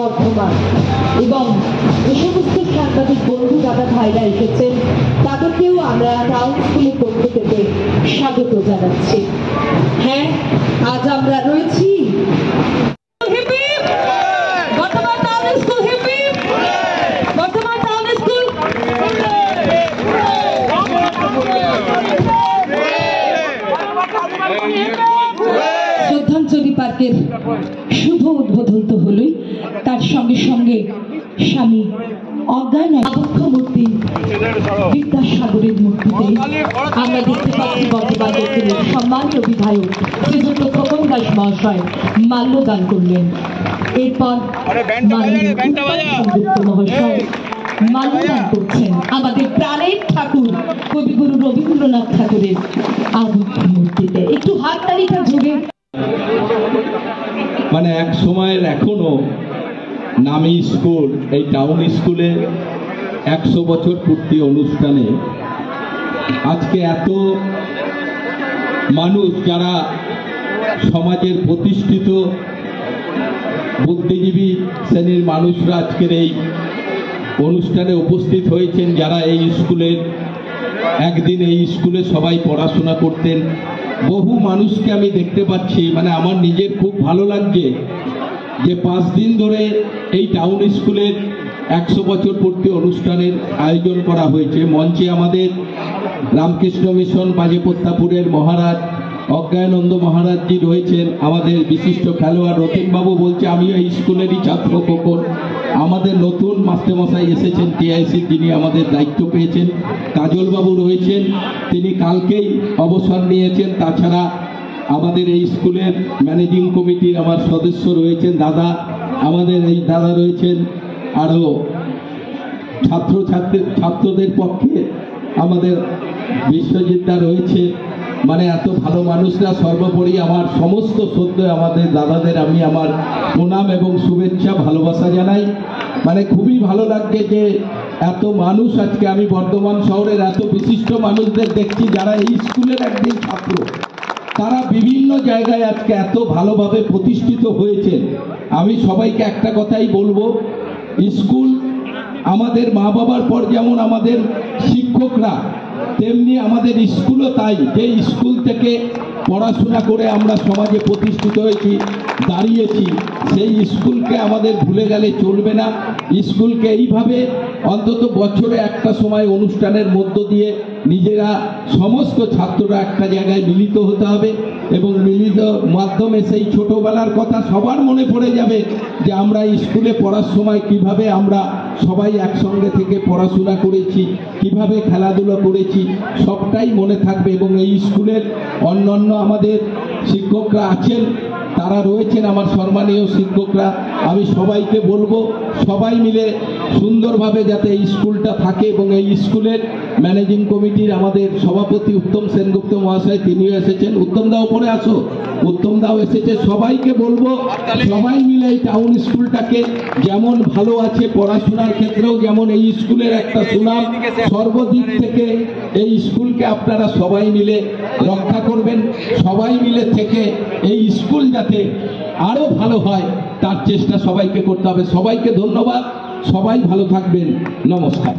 বর্ধমান এবং যে সমস্ত সাংবাদিক বন্ধু দাদা ভাইরা এসেছেন তাদেরকেও আমরা টাউন স্কুলের পক্ষ থেকে স্বাগত জানাচ্ছি। হ্যাঁ, আজ আমরা রয়েছি শ্রদ্ধাঞ্জলি পার্কের শুভ উদ্বোধন তো হলই, তার সঙ্গে সঙ্গে স্বামী অজ্ঞান আবক্ষ মূর্তি বিদ্যাসাগরের মূর্তিতে আমরা দেখতে পাচ্ছি বর্তমান দক্ষিণের সম্মানীয় বিধায়ক শ্রীযুক্ত খোকন দাস মহাশয় মাল্যদান করলেন। এরপর সংযুক্ত মহাশয় মাল্যদান করছেন আমাদের প্রাণের ঠাকুর কবিগুরু রবীন্দ্রনাথ ঠাকুরের আবক্ষ মূর্তিতে। একটু হাততালিটা জুড়ে মানে এক সময়ের এখনো নামী স্কুল, এই টাউন স্কুলে 100 বছর পূর্তি অনুষ্ঠানে আজকে এত মানুষ যারা সমাজের প্রতিষ্ঠিত বুদ্ধিজীবী শ্রেণীর মানুষরা আজকের এই অনুষ্ঠানে উপস্থিত হয়েছেন, যারা এই স্কুলের একদিন এই স্কুলে সবাই পড়াশোনা করতেন। বহু মানুষকে আমি দেখতে পাচ্ছি, মানে আমার নিজের খুব ভালো লাগছে যে 5 দিন ধরে এই টাউন স্কুলের 100 বছর পূর্তি অনুষ্ঠানের আয়োজন করা হয়েছে। মঞ্চে আমাদের রামকৃষ্ণ মিশন বাজেপ্রতাপুরের মহারাজ অজ্ঞানন্দ মহারাজজি রয়েছেন, আমাদের বিশিষ্ট খেলোয়াড় রতিনবাবু বলছে আমিও এই স্কুলেরই ছাত্র খোকন। আমাদের নতুন মাস্টারমশাই এসেছেন টিআইসি, যিনি আমাদের দায়িত্ব পেয়েছেন, কাজলবাবু রয়েছেন, তিনি কালকেই অবসর নিয়েছেন। তাছাড়া আমাদের এই স্কুলের ম্যানেজিং কমিটির আমার সদস্য রয়েছেন দাদা, আমাদের এই দাদা রয়েছেন, আরও ছাত্রদের পক্ষে আমাদের বিশ্বজিৎদা রয়েছে। মানে এত ভালো মানুষরা, সর্বোপরি আমার সমস্ত শ্রদ্ধেয় আমাদের দাদাদের আমি আমার প্রণাম এবং শুভেচ্ছা ভালোবাসা জানাই। মানে খুবই ভালো লাগছে যে এত মানুষ আজকে আমি বর্ধমান শহরের এত বিশিষ্ট মানুষদের দেখছি যারা এই স্কুলের একদিন ছাত্র, তারা বিভিন্ন জায়গায় আজকে এত ভালোভাবে প্রতিষ্ঠিত হয়েছে। আমি সবাইকে একটা কথাই বলবো, স্কুল আমাদের মা বাবার পর যেমন আমাদের শিক্ষকরা, তেমনি আমাদের স্কুলও তাই। যে স্কুল থেকে পড়াশোনা করে আমরা সমাজে প্রতিষ্ঠিত হয়েছি, দাঁড়িয়েছি, সেই স্কুলকে আমাদের ভুলে গেলে চলবে না। স্কুলকে এইভাবে অন্তত বছরে একটা সময় অনুষ্ঠানের মধ্য দিয়ে নিজেরা সমস্ত ছাত্ররা একটা জায়গায় মিলিত হতে হবে এবং মিলিত মাধ্যমে সেই ছোটবেলার কথা সবার মনে পড়ে যাবে যে আমরা স্কুলে পড়ার সময় কিভাবে আমরা সবাই একসঙ্গে থেকে পড়াশোনা করেছি, কিভাবে খেলাধুলো করেছি, সবটাই মনে থাকবে। এবং এই স্কুলের অন্যান্য আমাদের শিক্ষকরা আছেন, তারা রয়েছেন আমার সম্মানীয় শিক্ষকরা, আমি সবাইকে বলবো সবাই মিলে সুন্দরভাবে যাতে এই স্কুলটা থাকে। এবং এই স্কুলের ম্যানেজিং কমিটির আমাদের সভাপতি উত্তম সেনগুপ্ত মহাশয়, তিনিও এসেছেন। উত্তম দাও পরে আসো, উত্তম দাও এসেছে। সবাইকে বলবো সবাই মিলে এই টাউন স্কুলটাকে যেমন ভালো আছে পড়াশোনার ক্ষেত্রেও, যেমন এই স্কুলের একটা সুনাম, সর্বদিক থেকে এই স্কুলকে আপনারা সবাই মিলে রক্ষা করবেন। সবাই মিলে থেকে এই স্কুল যাতে আরো ভালো হয় তার চেষ্টা সবাইকে করতে হবে। সবাইকে ধন্যবাদ, সবাই ভালো থাকবেন, নমস্কার।